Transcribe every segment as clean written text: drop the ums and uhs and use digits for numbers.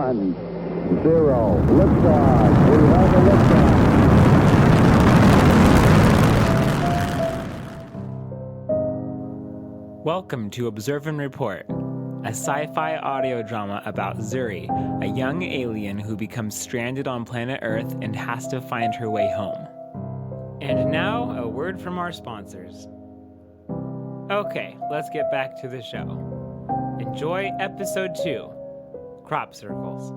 1, 0. Liftoff. We have a liftoff. Welcome to Observe and Report, a sci-fi audio drama about Zuri, a young alien who becomes stranded on planet Earth and has to find her way home. And now, a word from our sponsors. Okay, let's get back to the show. Enjoy Episode 2, Crop Circles.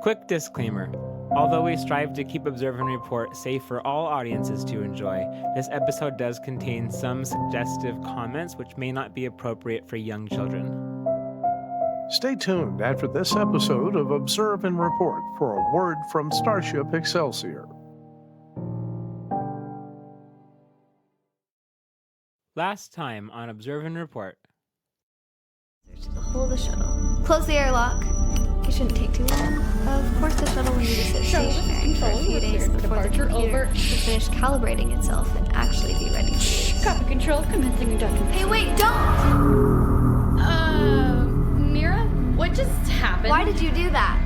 Quick disclaimer. Although we strive to keep Observe and Report safe for all audiences to enjoy, this episode does contain some suggestive comments which may not be appropriate for young children. Stay tuned after this episode of Observe and Report for a word from Starship Excelsior. Last time on Observe and Report. To the hull of the shuttle. Close the airlock. It shouldn't take too long. Of course, the shuttle will need to sit stationary for a few days before the computer will finish calibrating itself and actually be ready to use. Copy control, commencing induction. Hey, wait, don't! Mira, what just happened? Why did you do that?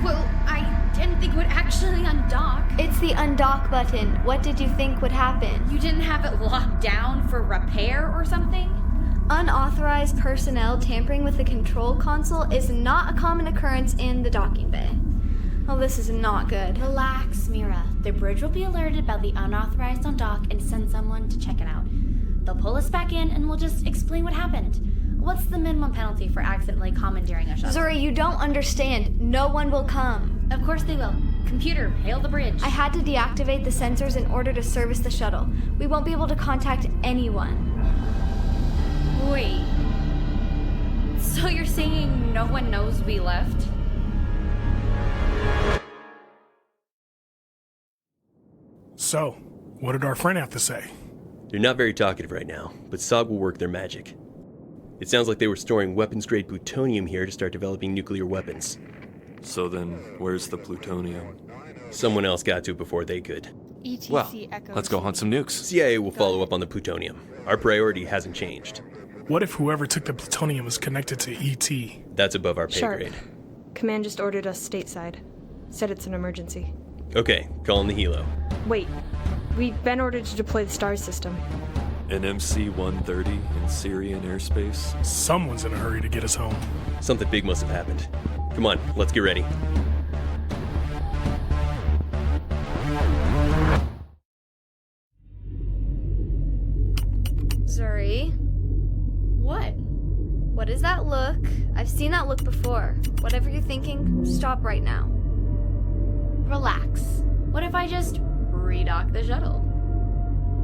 Well, I didn't think it would actually undock. It's the undock button. What did you think would happen? You didn't have it locked down for repair or something? Unauthorized personnel tampering with the control console is not a common occurrence in the docking bay. Oh, this is not good. Relax, Mira. The bridge will be alerted about the unauthorized undock and send someone to check it out. They'll pull us back in and we'll just explain what happened. What's the minimum penalty for accidentally commandeering a shuttle? Zuri, you don't understand. No one will come. Of course they will. Computer, hail the bridge. I had to deactivate the sensors in order to service the shuttle. We won't be able to contact anyone. Wait. So you're saying no one knows we left? So, what did our friend have to say? They're not very talkative right now, but SOG will work their magic. It sounds like they were storing weapons-grade plutonium here to start developing nuclear weapons. So then, where's the plutonium? Someone else got to it before they could. ETC Well, echoes. let's go hunt some nukes. CIA will follow up on the plutonium. Our priority hasn't changed. What if whoever took the plutonium was connected to ET? That's above our pay Sharp. grade. Command just ordered us stateside. Said it's an emergency. Okay, call in the helo. Wait. We've been ordered to deploy the STARS system. An MC-130 in Syrian airspace? Someone's in a hurry to get us home. Something big must have happened. Come on, let's get ready. Zuri? What? What is that look? I've seen that look before. Whatever you're thinking, stop right now. Relax. What if I just redock the shuttle?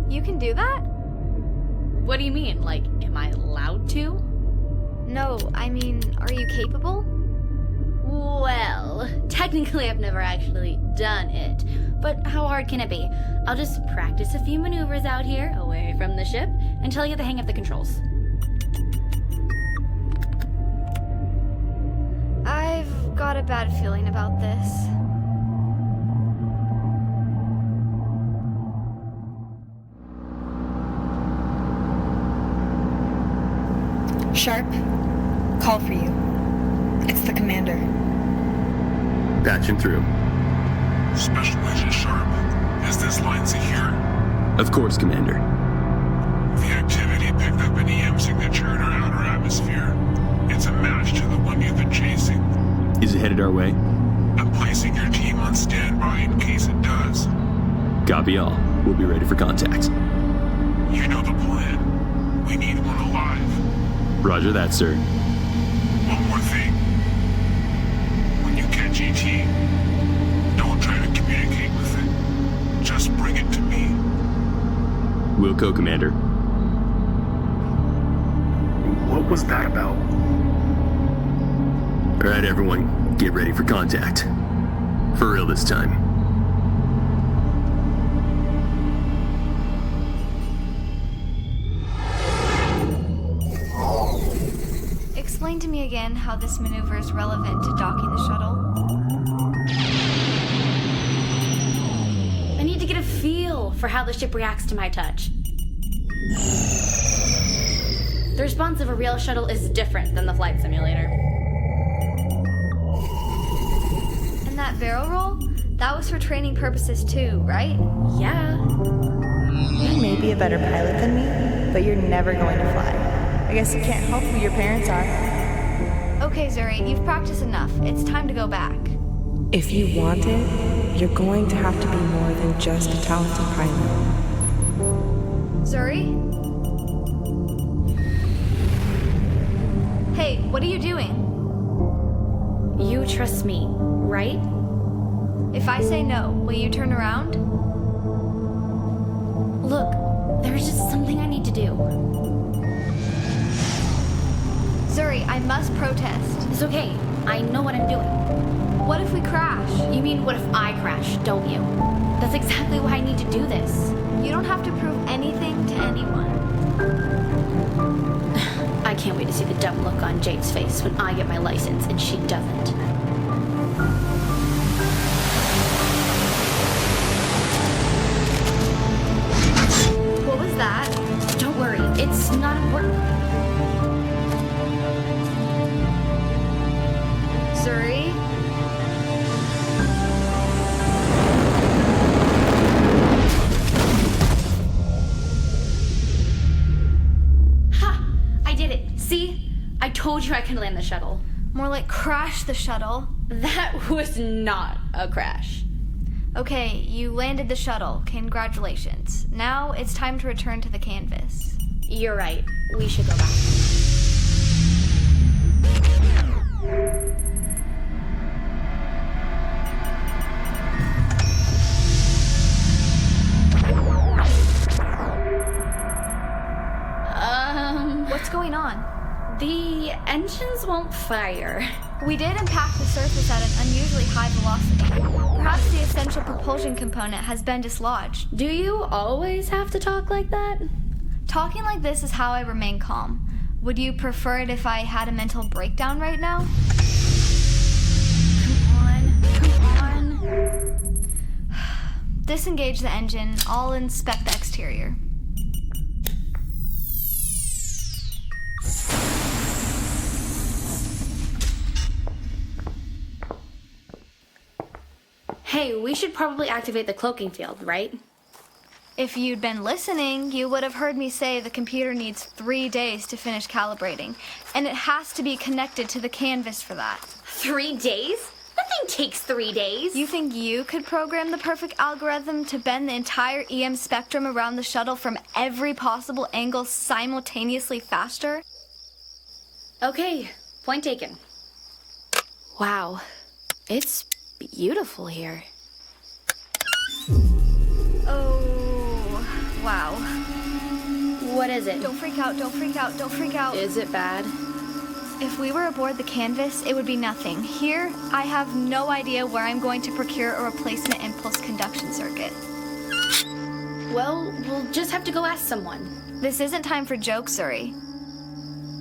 You can do that? What do you mean? Like, am I allowed to? No, I mean, are you capable? Well, technically I've never actually done it, but how hard can it be? I'll just practice a few maneuvers out here, away from the ship, until I get the hang of the controls. I've got a bad feeling about this. Sharp, call for you. It's the commander. Patching through. Special Agent Sharp, is this line secure? Of course, Commander. The activity picked up an EM signature in our outer atmosphere. It's a match to the one you've been chasing. Is it headed our way? I'm placing your team on standby in case it does. Copy all. We'll be ready for contact. You know the plan. We need one alive. Roger that, sir. One more thing. When you catch ET, don't try to communicate with it. Just bring it to me. Wilco, Commander. What was that about? All right, everyone, get ready for contact. For real this time. Explain to me again how this maneuver is relevant to docking the shuttle. I need to get a feel for how the ship reacts to my touch. The response of a real shuttle is different than the flight simulator. that barrel roll? That was for training purposes too, right? Yeah. You may be a better pilot than me, but you're never going to fly. I guess you can't help who your parents are. Okay, Zuri, you've practiced enough. It's time to go back. If you want it, you're going to have to be more than just a talented pilot. Zuri? Hey, what are you doing? You trust me, right? If I say no, will you turn around? Look, there's just something I need to do. Zuri, I must protest. It's okay. I know what I'm doing. What if we crash? You mean what if I crash, don't you? That's exactly why I need to do this. You don't have to prove anything to anyone. I can't wait to see the dumb look on Jade's face when I get my license and she doesn't. What was that? Don't worry, it's not important. Zuri? Ha! I did it. See? I told you I could land the shuttle. More like crash the shuttle. That was not a crash. Okay, you landed the shuttle. Congratulations. Now it's time to return to the canvas. You're right. We should go back. What's going on? The engines won't fire. We did impact the surface at an unusually high velocity. Perhaps the essential propulsion component has been dislodged. Do you always have to talk like that? Talking like this is how I remain calm. Would you prefer it if I had a mental breakdown right now? Come on. Disengage the engine. I'll inspect the exterior. Hey, we should probably activate the cloaking field, right? If you'd been listening, you would have heard me say the computer needs 3 days to finish calibrating, and it has to be connected to the canvas for that. 3 days? Nothing takes 3 days. You think you could program the perfect algorithm to bend the entire EM spectrum around the shuttle from every possible angle simultaneously faster? Okay, point taken. Wow, it's beautiful here. Oh, wow. What is it? Don't freak out, don't freak out, don't freak out. Is it bad? If we were aboard the canvas, it would be nothing. Here, I have no idea where I'm going to procure a replacement impulse conduction circuit. Well, we'll just have to go ask someone. This isn't time for jokes, Zuri.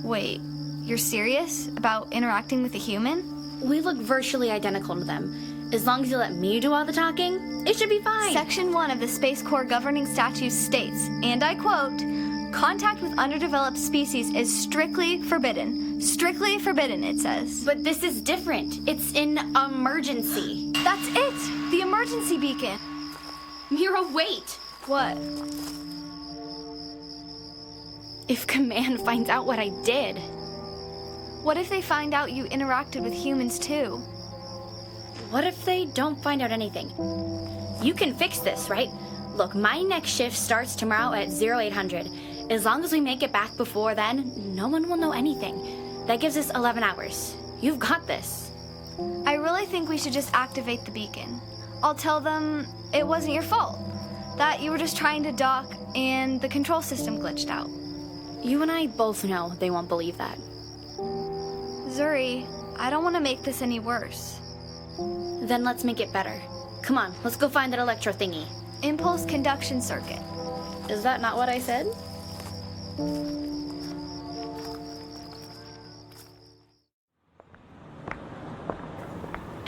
Wait, you're serious about interacting with a human? We look virtually identical to them. As long as you let me do all the talking, it should be fine. Section 1 of the Space Corps governing statutes states, and I quote, "Contact with underdeveloped species is strictly forbidden." Strictly forbidden, it says. But this is different. It's an emergency. That's it! The emergency beacon. Mira, wait! What? If Command finds out what I did. What if they find out you interacted with humans too? What if they don't find out anything? You can fix this, right? Look, my next shift starts tomorrow at 0800. As long as we make it back before then, no one will know anything. That gives us 11 hours. You've got this. I really think we should just activate the beacon. I'll tell them it wasn't your fault. That you were just trying to dock and the control system glitched out. You and I both know they won't believe that. Zuri, I don't want to make this any worse. Then let's make it better. Come on, let's go find that electro thingy. Impulse conduction circuit. Is that not what I said?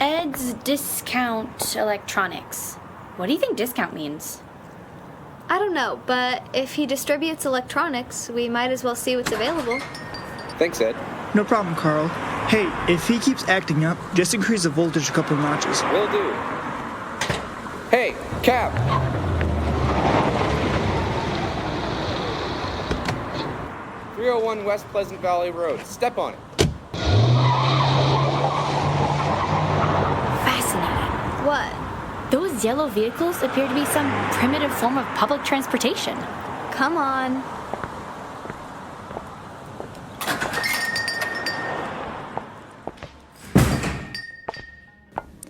Ed's Discount Electronics. What do you think discount means? I don't know, but if he distributes electronics, we might as well see what's available. Thanks, Ed. No problem, Carl. Hey, if he keeps acting up, just increase the voltage a couple notches. Will do. Hey, Cap! 301 West Pleasant Valley Road. Step on it. Fascinating. What? Those yellow vehicles appear to be some primitive form of public transportation. Come on.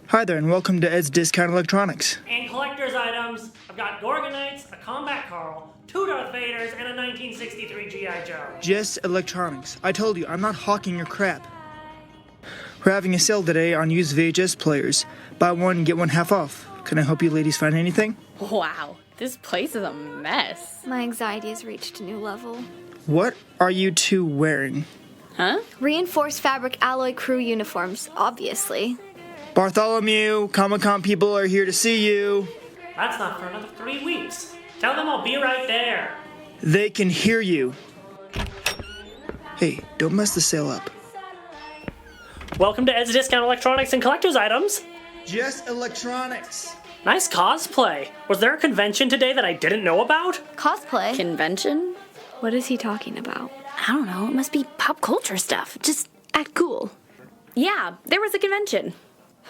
Hi there, and welcome to Ed's Discount Electronics. And collector's items. I've got Gorgonites, a Combat Carl, 2 Darth Vaders, and a 1963 G.I. Joe. Just electronics. I told you, I'm not hawking your crap. We're having a sale today on used VHS players. Buy one, get one half off. Can I help you ladies find anything? Wow, this place is a mess. My anxiety has reached a new level. What are you two wearing? Huh? Reinforced fabric alloy crew uniforms, obviously. Bartholomew, Comic-Con people are here to see you. That's not for another 3 weeks. Tell them I'll be right there. They can hear you. Hey, don't mess the sale up. Welcome to Ed's Discount Electronics and Collector's Items. Just electronics. Nice cosplay. Was there a convention today that I didn't know about? Cosplay? Convention? What is he talking about? I don't know, it must be pop culture stuff. Just act cool. Yeah, there was a convention.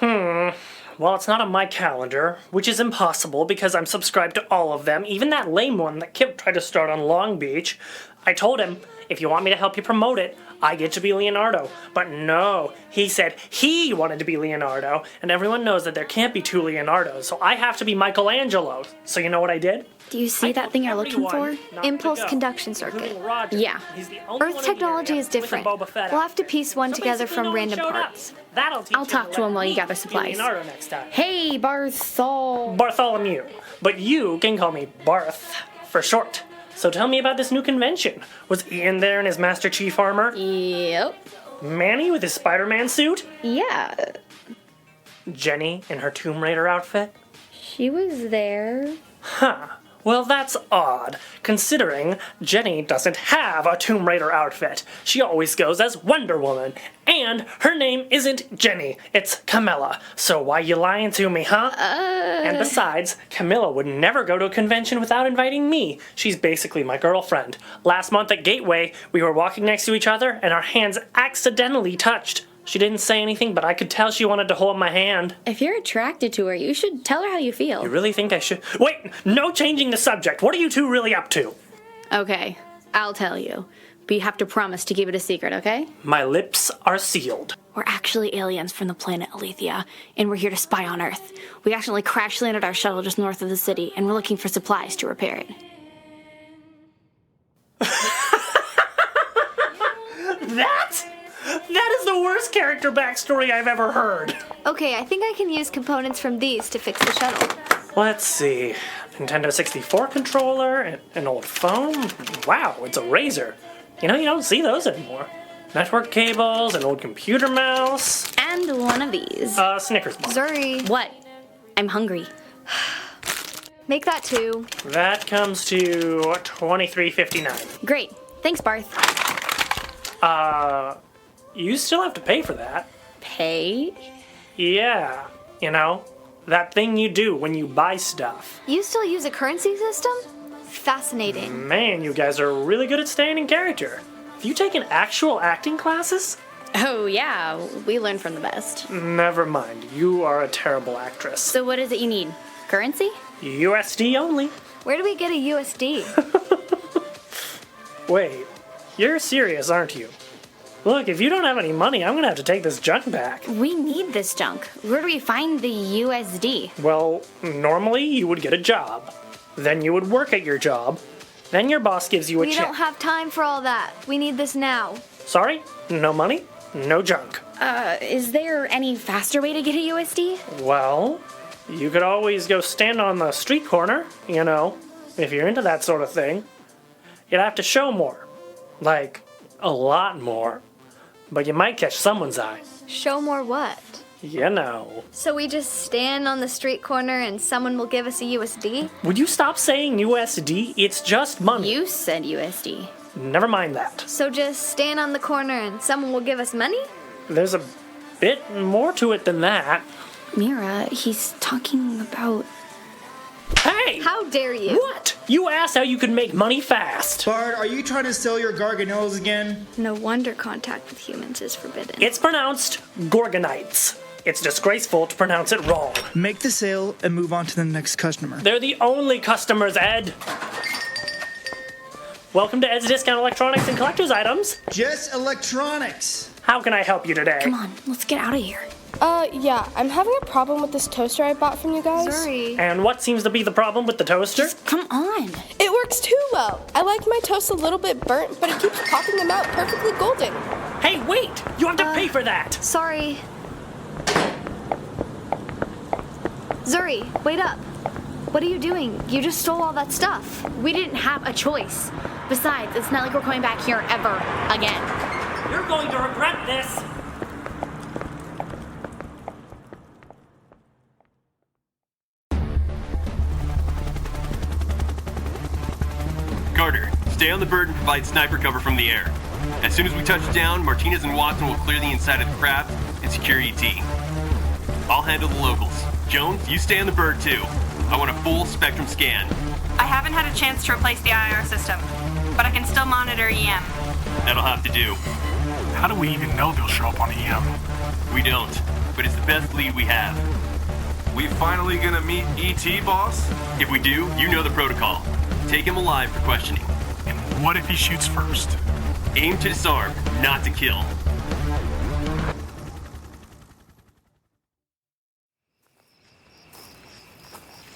Well, it's not on my calendar, which is impossible because I'm subscribed to all of them, even that lame one that Kip tried to start on Long Beach. I told him, if you want me to help you promote it, I get to be Leonardo. But no, he said he wanted to be Leonardo, and everyone knows that there can't be 2 Leonardos, so I have to be Michelangelo. So you know what I did? Do you see that thing you're looking for? Impulse conduction circuit. Yeah. Earth technology is different. We'll have to piece one together from random parts. I'll talk to him while you gather supplies. Hey, Bartholomew. But you can call me Barth for short. So tell me about this new convention. Was Ian there in his Master Chief armor? Yep. Manny with his Spider-Man suit? Yeah. Jenny in her Tomb Raider outfit? She was there. Huh. Well, that's odd, considering Jenny doesn't have a Tomb Raider outfit. She always goes as Wonder Woman, and her name isn't Jenny, it's Camilla. So why you lying to me, huh? And besides, Camilla would never go to a convention without inviting me. She's basically my girlfriend. Last month at Gateway, we were walking next to each other, and our hands accidentally touched. She didn't say anything, but I could tell she wanted to hold my hand. If you're attracted to her, you should tell her how you feel. You really think I should? Wait, no changing the subject. What are you two really up to? Okay, I'll tell you. But you have to promise to keep it a secret, okay? My lips are sealed. We're actually aliens from the planet Alethea, and we're here to spy on Earth. We accidentally crash landed our shuttle just north of the city, and we're looking for supplies to repair it. That is the worst character backstory I've ever heard. Okay, I think I can use components from these to fix the shuttle. Let's see. Nintendo 64 controller, an old phone. Wow, it's a Razor. You know, you don't see those anymore. Network cables, an old computer mouse. And one of these. Snickers bar. Zuri. What? I'm hungry. Make that 2. That comes to $23.59. Great. Thanks, Barth. You still have to pay for that. Pay? Yeah, you know, that thing you do when you buy stuff. You still use a currency system? Fascinating. Man, you guys are really good at staying in character. Have you taken actual acting classes? Oh, yeah, we learn from the best. Never mind, you are a terrible actress. So what is it you need? Currency? USD only. Where do we get a USD? Wait, you're serious, aren't you? Look, if you don't have any money, I'm gonna have to take this junk back. We need this junk. Where do we find the USD? Well, normally you would get a job. Then you would work at your job. Then your boss gives you a check. We don't have time for all that. We need this now. Sorry? No money? No junk. Is there any faster way to get a USD? Well, you could always go stand on the street corner, you know, if you're into that sort of thing. You'd have to show more. Like, a lot more. But you might catch someone's eye. Show more what? You know. So we just stand on the street corner and someone will give us a USD? Would you stop saying USD? It's just money. You said USD. Never mind that. So just stand on the corner and someone will give us money? there's a bit more to it than that. Mira, he's talking about... Hey! How dare you? What? You asked how you could make money fast. Bard, are you trying to sell your garganels again? No wonder contact with humans is forbidden. It's pronounced Gorgonites. It's disgraceful to pronounce it wrong. Make the sale and move on to the next customer. They're the only customers, Ed. Welcome to Ed's Discount Electronics and Collector's Items. Just electronics. How can I help you today? Come on, let's get out of here. Yeah, I'm having a problem with this toaster I bought from you guys. Zuri. And what seems to be the problem with the toaster? Just come on. It works too well. I like my toast a little bit burnt, but it keeps popping them out perfectly golden. Hey, wait! You have to pay for that! Sorry. Zuri, wait up. What are you doing? You just stole all that stuff. We didn't have a choice. Besides, it's not like we're coming back here ever again. You're going to regret this! Carter, stay on the bird and provide sniper cover from the air. As soon as we touch down, Martinez and Watson will clear the inside of the craft and secure ET. I'll handle the locals. Jones, you stay on the bird too. I want a full spectrum scan. I haven't had a chance to replace the IR system, but I can still monitor EM. That'll have to do. How do we even know they'll show up on EM? We don't, but it's the best lead we have. We finally gonna meet ET, boss? If we do, you know the protocol. Take him alive for questioning. And what if he shoots first? Aim to disarm, not to kill.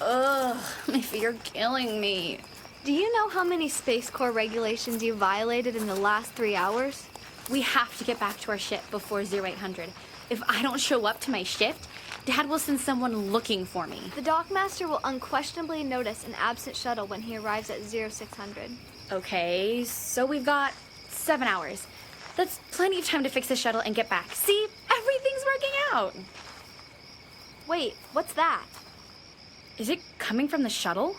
Ugh, my feet are killing me. Do you know how many Space Corps regulations you violated in the last 3 hours? We have to get back to our ship before 0800. If I don't show up to my shift, Dad will send someone looking for me. The dockmaster will unquestionably notice an absent shuttle when he arrives at 0600. Okay, so we've got 7 hours. That's plenty of time to fix the shuttle and get back. See, everything's working out. Wait, what's that? Is it coming from the shuttle?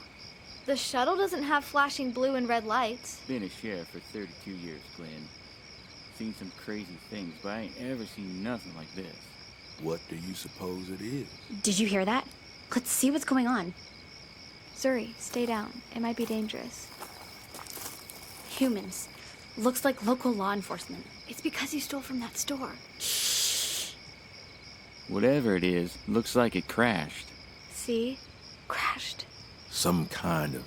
The shuttle doesn't have flashing blue and red lights. Been a sheriff for 32 years, Glenn. Seen some crazy things, but I ain't ever seen nothing like this. What do you suppose it is? Did you hear that? Let's see what's going on. Zuri, stay down. It might be dangerous. Humans. Looks like local law enforcement. It's because you stole from that store. Whatever it is, looks like it crashed. See? Crashed. Some kind of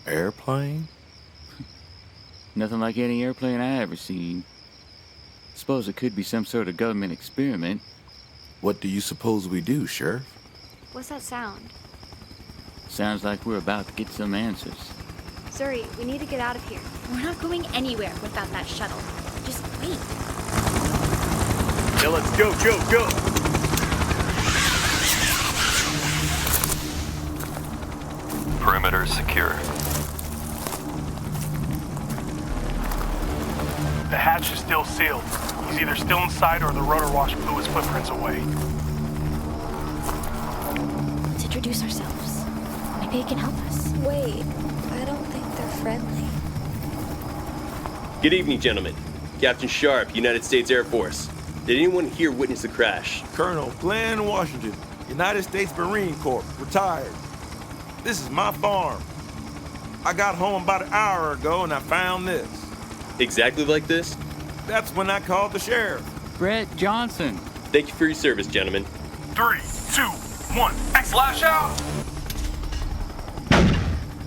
airplane? Nothing like any airplane I ever seen. Suppose it could be some sort of government experiment. What do you suppose we do, Sheriff? What's that sound? Sounds like we're about to get some answers. Zuri, we need to get out of here. We're not going anywhere without that shuttle. Just wait. Now let's go, go, go! Perimeter secure. The hatch is still sealed. He's either still inside or the rotor wash blew his footprints away. Let's introduce ourselves. Maybe it can help us. Wait, I don't think they're friendly. Good evening, gentlemen. Captain Sharp, United States Air Force. Did anyone here witness the crash? Colonel Glenn Washington, United States Marine Corps, retired. This is my farm. I got home about an hour ago and I found this. Exactly like this? That's when I called the sheriff. Brett Johnson. Thank you for your service, gentlemen. 3, 2, 1, slash out!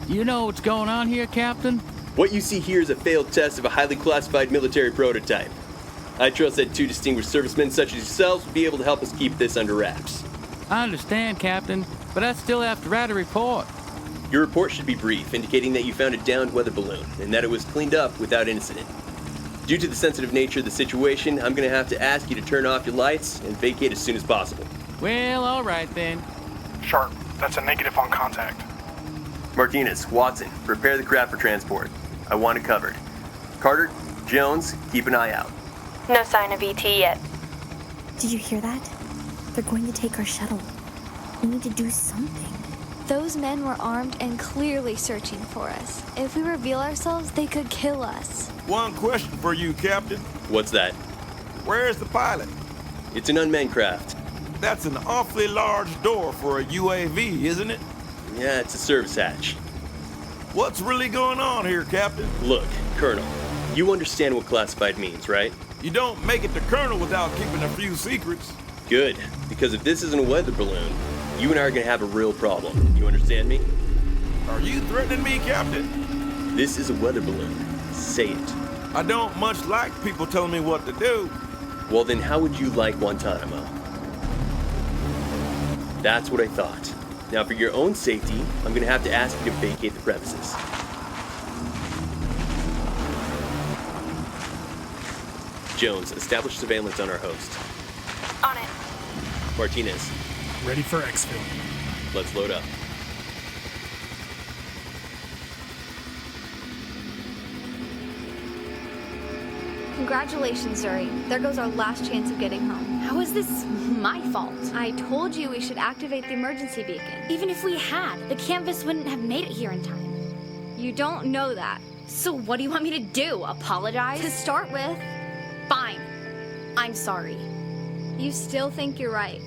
You know what's going on here, Captain? What you see here is a failed test of a highly classified military prototype. I trust that 2 distinguished servicemen such as yourselves will be able to help us keep this under wraps. I understand, Captain, but I still have to write a report. Your report should be brief, indicating that you found a downed weather balloon and that it was cleaned up without incident. Due to the sensitive nature of the situation, I'm going to have to ask you to turn off your lights and vacate as soon as possible. Well, all right then. Sharp, that's a negative on contact. Martinez, Watson, prepare the craft for transport. I want it covered. Carter, Jones, keep an eye out. No sign of ET yet. Did you hear that? They're going to take our shuttle. We need to do something. Those men were armed and clearly searching for us. If we reveal ourselves, they could kill us. One question for you, Captain. What's that? Where's the pilot? It's an unmanned craft. That's an awfully large door for a UAV, isn't it? Yeah, it's a service hatch. What's really going on here, Captain? Look, Colonel, you understand what classified means, right? You don't make it to Colonel without keeping a few secrets. Good, because if this isn't a weather balloon, you and I are gonna have a real problem. You understand me? Are you threatening me, Captain? This is a weather balloon. Say it. I don't much like people telling me what to do. Well, then how would you like Guantanamo? That's what I thought. Now, for your own safety, I'm gonna have to ask you to vacate the premises. Jones, establish surveillance on our host. On it. Martinez. Ready for exfil. Let's load up. Congratulations, Zuri. There goes our last chance of getting home. How is this my fault? I told you we should activate the emergency beacon. Even if we had, the canvas wouldn't have made it here in time. You don't know that. So what do you want me to do? Apologize? To start with. Fine. I'm sorry. You still think you're right.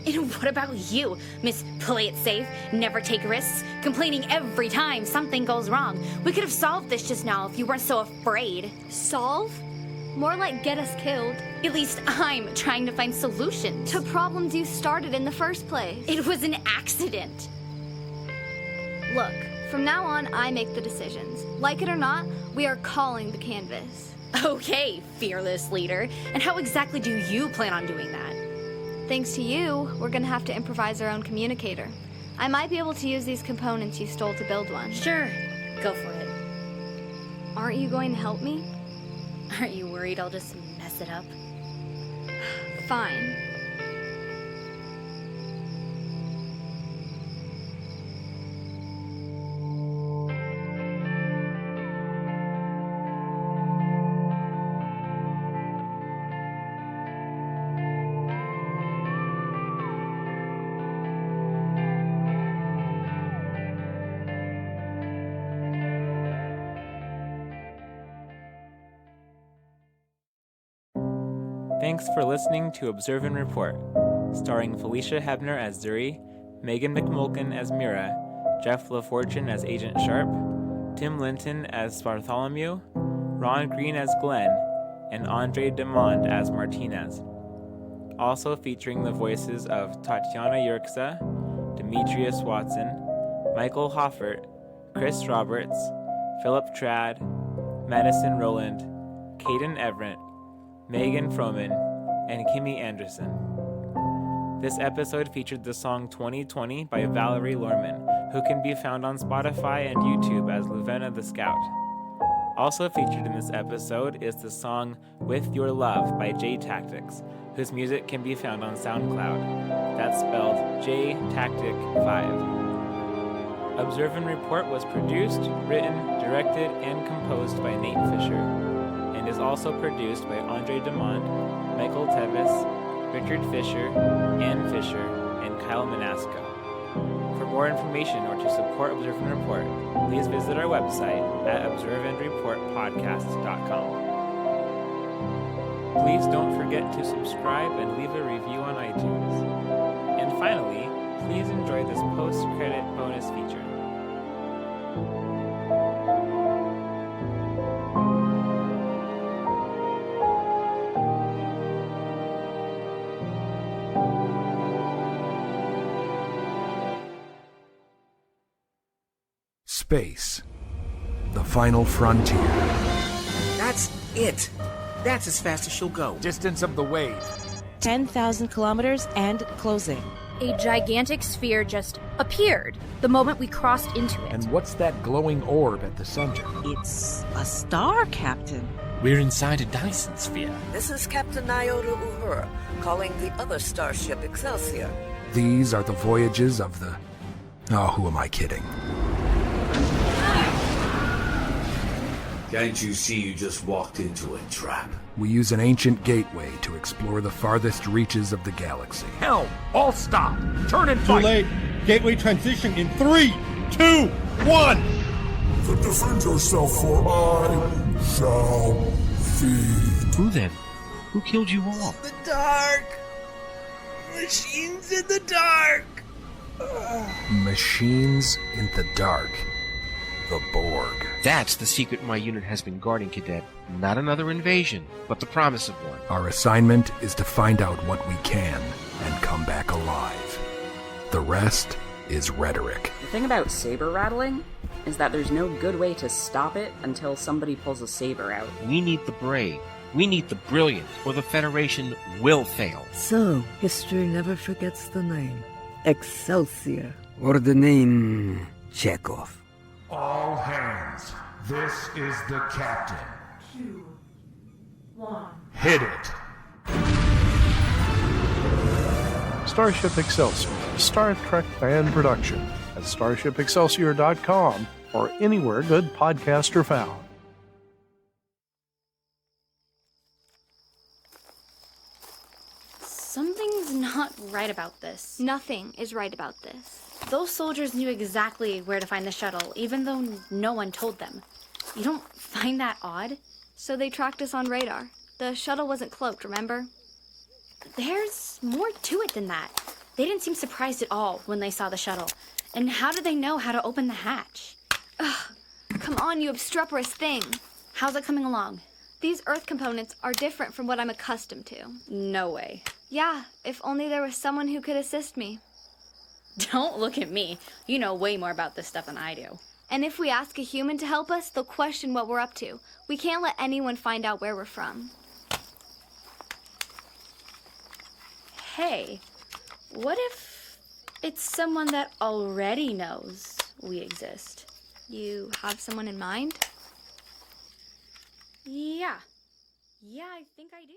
And what about you, Miss Play It Safe, never take risks, complaining every time something goes wrong? We could have solved this just now if you weren't so afraid. Solve? More like get us killed. At least I'm trying to find solutions. To problems you started in the first place. It was an accident. Look, from now on, I make the decisions. Like it or not, we are calling the canvas. Okay, fearless leader. And how exactly do you plan on doing that? Thanks to you, we're gonna have to improvise our own communicator. I might be able to use these components you stole to build one. Sure, go for it. Aren't you going to help me? Aren't you worried I'll just mess it up? Fine. Thanks for listening to Observe and Report, starring Felicia Hebner as Zuri, Megan McMulkin as Mira, Jeff LaFortune as Agent Sharp, Tim Linton as Bartholomew, Ron Green as Glenn, and Andre Demond as Martinez. Also featuring the voices of Tatiana Yerxa, Demetrius Watson, Michael Hoffert, Chris Roberts, Philip Trad, Madison Rowland, Caden Everett, Megan Froman, and Kimmy Anderson. This episode featured the song 2020 by Valerie Lorman, who can be found on Spotify and YouTube as Luvena the Scout. Also featured in this episode is the song With Your Love by J Tactics, whose music can be found on SoundCloud. That's spelled JTactic5. Observe and Report was produced, written, directed, and composed by Nate Fisher, and is also produced by Andre Demond, Michael Tevis, Richard Fisher, Ann Fisher, and Kyle Manasco. For more information or to support Observe and Report, please visit our website at observeandreportpodcast.com. Please don't forget to subscribe and leave a review on iTunes. And finally, please enjoy this post-credit bonus feature. Space. The final frontier. That's it. That's as fast as she'll go. Distance of the wave. 10,000 kilometers and closing. A gigantic sphere just appeared the moment we crossed into it. And what's that glowing orb at the center? It's a star, Captain. We're inside a Dyson sphere. This is Captain Nyota Uhura, calling the other starship Excelsior. These are the voyages of the... Oh, who am I kidding? Can't you see you just walked into a trap? We use an ancient gateway to explore the farthest reaches of the galaxy. Helm, all stop! Turn and fight! Too late. Gateway transition in 3, 2, 1! To defend yourself, for I shall feed. Who then? Who killed you all? The dark! Machines in the dark! Machines in the dark. The Borg. That's the secret my unit has been guarding, Cadet. Not another invasion, but the promise of one. Our assignment is to find out what we can and come back alive. The rest is rhetoric. The thing about saber rattling is that there's no good way to stop it until somebody pulls a saber out. We need the brave. We need the brilliant, or the Federation will fail. So, history never forgets the name. Excelsior. Or the name Chekhov. All hands, this is the captain. 2, 1. Hit it. Starship Excelsior, a Star Trek fan production at starshipexcelsior.com or anywhere good podcasts are found. Something's not right about this. Nothing is right about this. Those soldiers knew exactly where to find the shuttle, even though no one told them. You don't find that odd? So they tracked us on radar. The shuttle wasn't cloaked, remember? There's more to it than that. They didn't seem surprised at all when they saw the shuttle. And how did they know how to open the hatch? Ugh, come on, you obstreperous thing. How's it coming along? These Earth components are different from what I'm accustomed to. No way. Yeah, if only there was someone who could assist me. Don't look at me. You know way more about this stuff than I do. And if we ask a human to help us, they'll question what we're up to. We can't let anyone find out where we're from. Hey, what if it's someone that already knows we exist? You have someone in mind? Yeah. Yeah, I think I do.